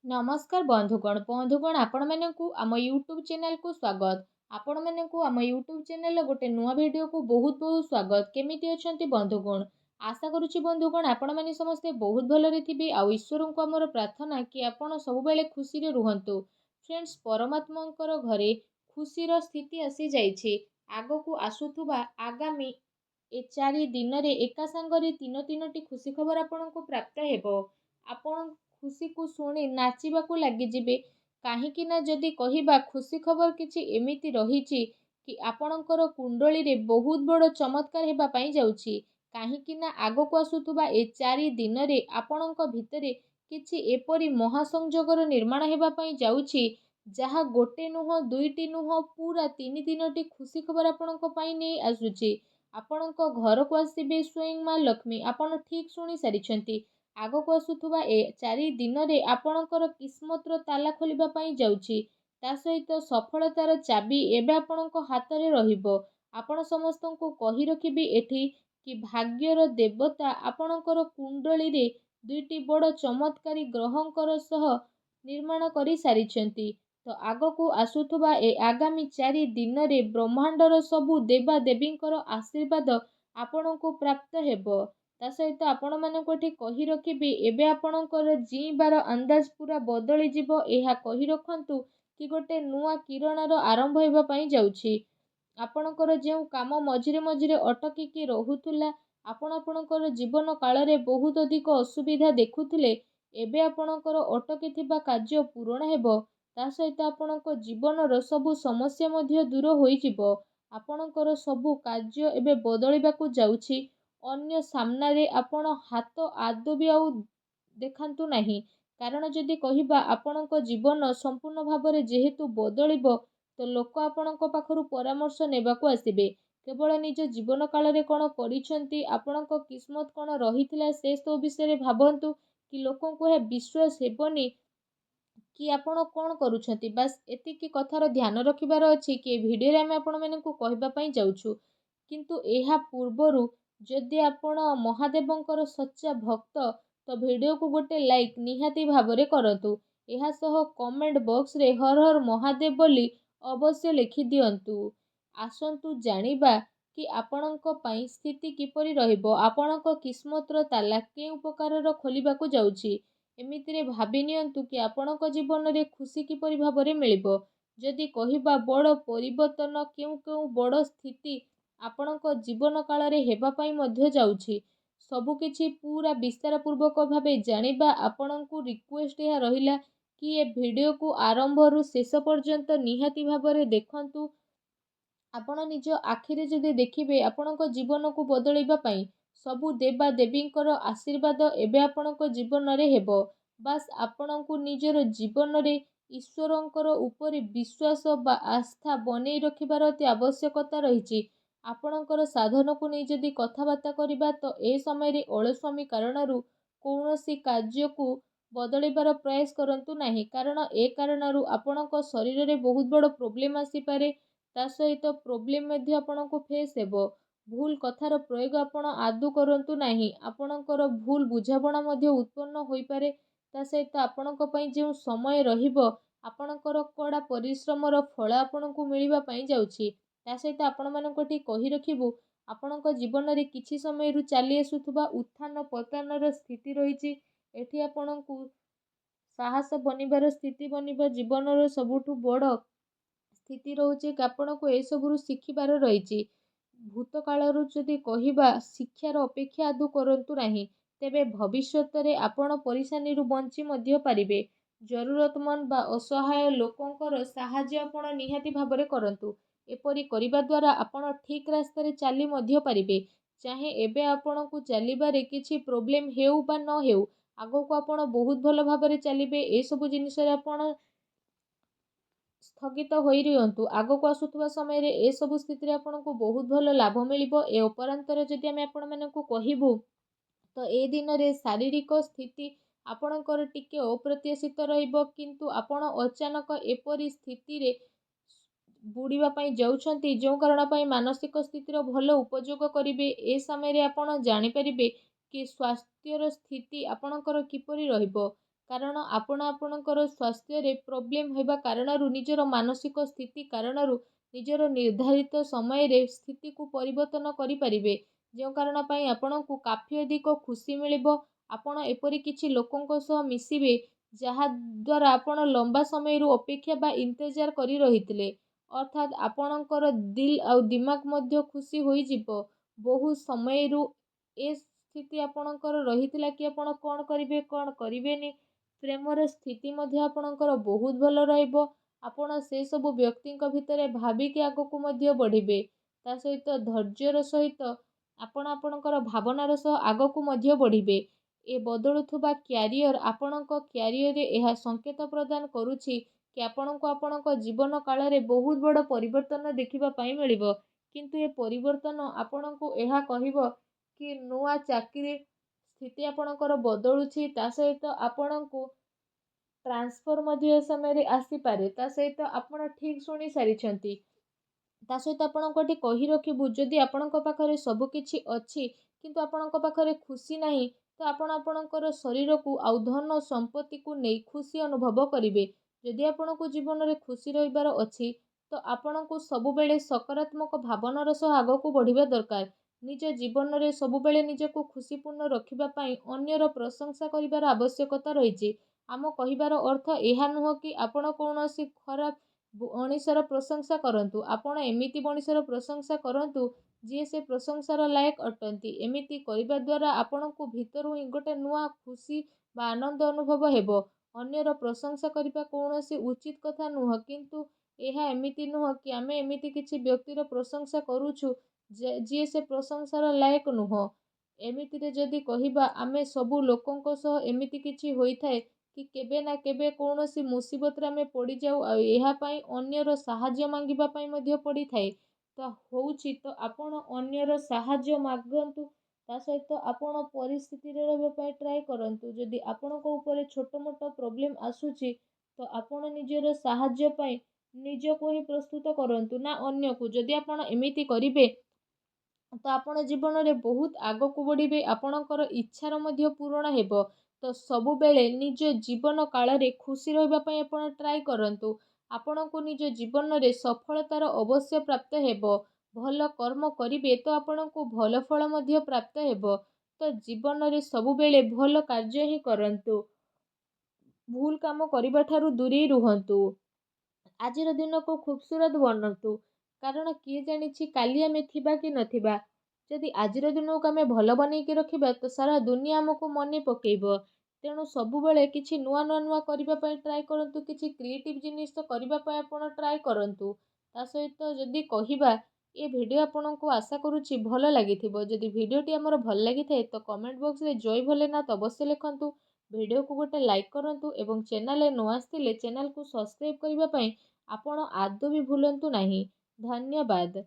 नमस्कार बंधुगण आपण मानकु आम यूट्यूब चैनल को स्वागत। आपण मानकु आम यूट्यूब चैनल गोटे नुआ वीडियो को बहुत बहुत स्वागत। केमिति अछंती बंधुगण? आशा करुछि बंधुगण आपण माने समस्ते बहुत भलरे थिबे। आ ईश्वर को हमर प्रार्थना कि आपण सब बेले खुशी रे रुहंतु। फ्रेंड्स, परमात्मांकर घरे खुशीर स्थिति आसी जाइछि। आगो को आसुथुबा आगामी ए 4 दिन रे एका संगरे तीनोटी खुशी खबर आपण को प्राप्त हेबो। आपण खुशी को शुणी नाचिबाकू लागिजिबे। काहींकि ना जदि कहिबा खुशी खबर किछि एमिति रहिछि कि आपणकर कुंडली रे बहुत बड़ चमत्कार हेबा पई जाउछि। काहींकि ना आगो को आसुथुबा ए 4 दिन रे आपणक भितरे किछि एपरि महासंजोगर निर्माण हेबा पई जाउछि जहा गोटे नुह दुईटी नुह पूरा 3 खुशी खबर आपणक पई नै आसुछि। आपणक घर को आसीबे स्वयं मां लक्ष्मी। आपण ठीक सुनी सारिछंती। आगो को आसुथुबा ए 4 दिन रे आपणकर किस्मतर ताला खोलिबा पई जाउछि। ता सहित सफलतार चाबी एबे आपणक हाथ रे रहिबो। आपण समस्तंको कहि रखिबी एठी कि भाग्यर देवता आपणकर कुंडली रे दुईटी बड़ चमत्कारी ग्रहंकर सह निर्माण करि सारिछंती। तो आगो को आसुथुबा ए आगामी 4 दिन रे ब्रह्मांडर सबु देवा देवींकर आशीर्वाद आपणको प्राप्त हेबो। ता सहित आपण मानक एठी कहि रखिबी एबे आपणकर जीवार अंदाज पूरा बदली जिवो। एहा कहि रखंतु कि गोटे नुआ किरणर आरंभ हेबा पई जाउछि। आपणकर जेउ काम मझिरे मझिरे अटकिकी रहुतुला, आपणकर जीवन काल रे बहुत अधिक असुविधा देखुथिले, एबे आपणकर अटकी थिबा कार्य पूर्ण हेबो। ता सहित आपणक जीवनर सबु समस्या मध्य दूर होई जिवो। आपणकर सबु कार्य एबे बदलिबाकू जाउछि। अन्य सामना रे आपण हाथ आदो भी आउ देखांतु नाही। कारण जदि कहिबा आपणक जीवन संपूर्ण भाबरे जेहेतु बदलिबो तो लोक आपणक पाखरु परामर्श नेबाकू आसिबे। केवल निज जीवन काल रे कोन करिसंती, आपणक किस्मत कोन रहिथिला से सब विषय भाबंतु कि लोकों को हे विश्वास हेबनी कि आपण कोन करूछंती। बस एतिकी कथार ध्यान रखिबार अछि कि वीडियो रे हम आपण मानकू कहबा पई जाउछु। किंतु एहा पूर्वरु जदि आपण महादेवंकर सच्चा भक्त तो वीडियो को गोटे लाइक निहाती भाबरे करतु। एहा सह कमेंट बॉक्स रे हर हर महादेव बोली अवश्य लिखि दियंतु। आसंतु जानिबा कि आपणक पई स्थिति किपरि रहिबो, आपणक किस्मतर ताला केउ प्रकारर खोलिबाकू जाउछि। एमितिरे भाबि नियंतु कि आपणक जीवन रे खुशी किपरि भाबरे मिलिबो। जदि कहिबा बड़ परिवर्तन केउ केउ बड़ स्थिति आपणक जीवन काल रे हेबा पई मध्य जाउछि। सबु किछि पूरा विस्तार पूर्वक भाबे जानिबा आपणकू रिक्वेस्ट या रहिला कि ए वीडियो को आरंभ रु शेष पर्यंत निहाती भाबरे देखंतु। आपण निज आखिरे जदि देखिबे आपणक जीवन को बदलैबा पई सबु देवा देवींकर आशीर्वाद एबे आपणक जीवन रे हेबो। बास आपणकू निजर जीवन रे ईश्वरंकर ऊपर विश्वास बा आस्था बनै रखिबार अति आवश्यकता रहिछि। आपणकर साधन को नै जदि कथाबार्ता करिबा तो ए समय रे अलस्वामी कारणरू कौनसी कार्य को बदलैबार प्रयास करंतु नाही। कारण ए कारणरू आपणक शरीर रे बहुत बड़ प्रॉब्लम आसी पारे। ता सहित प्रॉब्लम मध्ये आपणको फेस हेबो। भूल कथार प्रयोग आपण आदु करंतु नाही। आपणकर भूल बुझाबणा मध्ये उत्पन्न होई पारे। ता सहित आपणक पई जे समय रहिबो आपणकर कड़ा परिश्रमर फल आपणको मिलिबा पई जाउछि। ता सहित आपण मानक ठी कहि रखिबु आपणक जीवन रे किछि समय रु चाली आसुथुबा उत्थान पतनर स्थिति रहिछि। एठी आपणको साहस बनिबार स्थिति बनिबा जीवनर सबुठु बड़ स्थिति रहउछि कि आपणको ए सबरु शिखिबार रहिछि। भूत कालरू जदि कहिबा शिक्षार अपेक्षा आदु करंतु नाही, तेबे भविष्यत रे आपण परिसानी रु बंची मध्य पारिबे। जरूरतमंद बा असहाय लोकंकर साहाय्य आपण निहाती भाबरे करंतु। एपरि करिबा द्वारा आपण ठीक रास्ता रे चाली मध्य पारिबे। चाहे एबे आपणकू चलिबारे किछि प्रॉब्लम हेउ बा न हेउ, आगो को आपण बहुत भल भाबरे चलिबे। ए सब जिनिस रे आपण स्थगित होई रियंतु। आगो को आसुथुबा समय रे ए सब स्थिति रे आपणको बहुत भल लाभ मिलिबो। ए उपरांतर जदि हम आपण मानकू कहिबु तो ए दिन रे शारीरिक स्थिति आपणकर टिके अप्रत्याशित रहिबो। किंतु आपण अचानक एपरि स्थिति रे बुड़ीबा पई जाउछंती जो कारण पई मानसिक स्थितिर भल उपयोग करिवे। ए समय रे आपण जानि परिबे कि स्वास्थ्यर स्थिति आपणकर किपरि रहिबो। କାରଣ ଆପଣ ଆପଣଙ୍କର ସ୍ୱାସ୍ଥ୍ୟରେ ପ୍ରୋବ୍ଲେମ୍ ହେବା କାରଣରୁ ନିଜର ମାନସିକ ସ୍ଥିତି କାରଣରୁ ନିଜର ନିର୍ଦ୍ଧାରିତ ସମୟରେ ସ୍ଥିତିକୁ ପରିବର୍ତ୍ତନ କରିପାରିବେ, ଯେଉଁ କାରଣ ପାଇଁ ଆପଣଙ୍କୁ କାଫି ଅଧିକ ଖୁସି ମିଳିବ। ଆପଣ ଏପରି କିଛି ଲୋକଙ୍କ ସହ ମିଶିବେ ଯାହାଦ୍ୱାରା ଆପଣ ଲମ୍ବା ସମୟରୁ ଅପେକ୍ଷା ବା ଇନ୍ତଜାର କରି ରହିଥିଲେ, ଅର୍ଥାତ୍ ଆପଣଙ୍କର ଦିଲ୍ ଆଉ ଦିମାଗ ମଧ୍ୟ ଖୁସି ହୋଇଯିବ। ବହୁ ସମୟରୁ ଏ ସ୍ଥିତି ଆପଣଙ୍କର ରହିଥିଲା କି ଆପଣ କ'ଣ କରିବେ କ'ଣ କରିବେନି, ପ୍ରେମର ସ୍ଥିତି ମଧ୍ୟ ଆପଣଙ୍କର ବହୁତ ଭଲ ରହିବ। ଆପଣ ସେସବୁ ବ୍ୟକ୍ତିଙ୍କ ଭିତରେ ଭାବିକି ଆଗକୁ ମଧ୍ୟ ବଢ଼ିବେ। ତା ସହିତ ଧୈର୍ଯ୍ୟର ସହିତ ଆପଣ ଆପଣଙ୍କର ଭାବନାର ସହ ଆଗକୁ ମଧ୍ୟ ବଢ଼ିବେ। ଏ ବଦଳୁଥିବା କ୍ୟାରିୟର ଆପଣଙ୍କ କ୍ୟାରିୟରରେ ଏହା ସଂକେତ ପ୍ରଦାନ କରୁଛି କି ଆପଣଙ୍କୁ ଆପଣଙ୍କ ଜୀବନ କାଳରେ ବହୁତ ବଡ଼ ପରିବର୍ତ୍ତନ ଦେଖିବା ପାଇଁ ମିଳିବ। କିନ୍ତୁ ଏ ପରିବର୍ତ୍ତନ ଆପଣଙ୍କୁ ଏହା କହିବ କି ନୂଆ ଚାକିରି ସ୍ଥିତି ଆପଣଙ୍କର ବଦଳୁଛି। ତା ସହିତ ଆପଣଙ୍କୁ ଟ୍ରାନ୍ସଫର ମଧ୍ୟ ଏ ସମୟରେ ଆସିପାରେ। ତା ସହିତ ଆପଣ ଠିକ୍ ଶୁଣି ସାରିଛନ୍ତି। ତା ସହିତ ଆପଣଙ୍କୁ ଏଠି କହି ରଖିବୁ, ଯଦି ଆପଣଙ୍କ ପାଖରେ ସବୁ କିଛି ଅଛି କିନ୍ତୁ ଆପଣଙ୍କ ପାଖରେ ଖୁସି ନାହିଁ, ତ ଆପଣ ଆପଣଙ୍କର ଶରୀରକୁ ଆଉ ଧନ ସମ୍ପତ୍ତିକୁ ନେଇ ଖୁସି ଅନୁଭବ କରିବେ। ଯଦି ଆପଣଙ୍କୁ ଜୀବନରେ ଖୁସି ରହିବାର ଅଛି ତ ଆପଣଙ୍କୁ ସବୁବେଳେ ସକାରାତ୍ମକ ଭାବନାର ସହ ଆଗକୁ ବଢ଼ିବା ଦରକାର। ନିଜ ଜୀବନରେ ସବୁବେଳେ ନିଜକୁ ଖୁସିପୂର୍ଣ୍ଣ ରଖିବା ପାଇଁ ଅନ୍ୟର ପ୍ରଶଂସା କରିବାର ଆବଶ୍ୟକତା ରହିଛି। ଆମ କହିବାର ଅର୍ଥ ଏହା ନୁହଁ କି ଆପଣ କୌଣସି ଖରାପ ମଣିଷର ପ୍ରଶଂସା କରନ୍ତୁ। ଆପଣ ଏମିତି ମଣିଷର ପ୍ରଶଂସା କରନ୍ତୁ ଯିଏ ସେ ପ୍ରଶଂସାର ଲାୟକ ଅଟନ୍ତି। ଏମିତି କରିବା ଦ୍ୱାରା ଆପଣଙ୍କୁ ଭିତରୁ ହିଁ ଗୋଟେ ନୂଆ ଖୁସି ବା ଆନନ୍ଦ ଅନୁଭବ ହେବ। ଅନ୍ୟର ପ୍ରଶଂସା କରିବା କୌଣସି ଉଚିତ କଥା ନୁହଁ, କିନ୍ତୁ ଏହା ଏମିତି ନୁହଁ କି ଆମେ ଏମିତି କିଛି ବ୍ୟକ୍ତିର ପ୍ରଶଂସା କରୁଛୁ ଯିଏ ସେ ପ୍ରଶଂସାର ଲାୟକ ନୁହଁ। ଏମିତିରେ ଯଦି କହିବା, ଆମେ ସବୁ ଲୋକଙ୍କ ସହ ଏମିତି କିଛି ହୋଇଥାଏ କି କେବେ ନା କେବେ କୌଣସି ମୁସିବତରେ ଆମେ ପଡ଼ିଯାଉ ଆଉ ଏହା ପାଇଁ ଅନ୍ୟର ସାହାଯ୍ୟ ମାଗିବା ପାଇଁ ମଧ୍ୟ ପଡ଼ିଥାଏ। ତ ଆପଣ ଅନ୍ୟର ସାହାଯ୍ୟ ମାଗନ୍ତୁ। ତା ସହିତ ଆପଣ ପରିସ୍ଥିତିରେ ରହିବା ପାଇଁ ଟ୍ରାଏ କରନ୍ତୁ। ଯଦି ଆପଣଙ୍କ ଉପରେ ଛୋଟ ମୋଟ ପ୍ରୋବ୍ଲେମ୍ ଆସୁଛି ତ ଆପଣ ନିଜର ସାହାଯ୍ୟ ପାଇଁ ନିଜକୁ ହିଁ ପ୍ରସ୍ତୁତ କରନ୍ତୁ, ନା ଅନ୍ୟକୁ। ଯଦି ଆପଣ ଏମିତି କରିବେ ତ ଆପଣ ଜୀବନରେ ବହୁତ ଆଗକୁ ବଢ଼ିବେ। ଆପଣଙ୍କର ଇଚ୍ଛାର ମଧ୍ୟ ପୂରଣ ହେବ। ତ ସବୁବେଳେ ନିଜ ଜୀବନ କାଳରେ ଖୁସି ରହିବା ପାଇଁ ଆପଣ ଟ୍ରାଏ କରନ୍ତୁ। ଆପଣଙ୍କୁ ନିଜ ଜୀବନରେ ସଫଳତାର ଅବଶ୍ୟ ପ୍ରାପ୍ତ ହେବ। ଭଲ କର୍ମ କରିବେ ତ ଆପଣଙ୍କୁ ଭଲ ଫଳ ମଧ୍ୟ ପ୍ରାପ୍ତ ହେବ। ତ ଜୀବନରେ ସବୁବେଳେ ଭଲ କାର୍ଯ୍ୟ ହିଁ କରନ୍ତୁ। ଭୁଲ କାମ କରିବା ଠାରୁ ଦୂରେଇ ରୁହନ୍ତୁ। ଆଜିର ଦିନକୁ ଖୁବସୁରତ ବନାନ୍ତୁ, କାରଣ କିଏ ଜାଣିଛି କାଲି ଆମେ ଥିବା କି ନଥିବା। ଯଦି ଆଜିର ଦିନକୁ ଆମେ ଭଲ ବନେଇକି ରଖିବା ତ ସାରା ଦୁନିଆ ଆମକୁ ମନେ ପକେଇବ। ତେଣୁ ସବୁବେଳେ କିଛି ନୂଆ କରିବା ପାଇଁ ଟ୍ରାଏ କରନ୍ତୁ। କିଛି କ୍ରିଏଟିଭ୍ ଜିନିଷ କରିବା ପାଇଁ ଆପଣ ଟ୍ରାଏ କରନ୍ତୁ। ତା ସହିତ ଯଦି କହିବା, ଏ ଭିଡ଼ିଓ ଆପଣଙ୍କୁ ଆଶା କରୁଛି ଭଲ ଲାଗିଥିବ। ଯଦି ଭିଡ଼ିଓଟି ଆମର ଭଲ ଲାଗିଥାଏ ତ କମେଣ୍ଟ ବକ୍ସରେ ଜୟ ଭୋଲେନାଥ ଅବଶ୍ୟ ଲେଖନ୍ତୁ। ଭିଡ଼ିଓକୁ ଗୋଟେ ଲାଇକ୍ କରନ୍ତୁ ଏବଂ ଚ୍ୟାନେଲରେ ନ ଆସିଥିଲେ ଚ୍ୟାନେଲକୁ ସବସ୍କ୍ରାଇବ୍ କରିବା ପାଇଁ ଆପଣ ଆଦୌ ବି ଭୁଲନ୍ତୁ ନାହିଁ। ଧନ୍ୟବାଦ।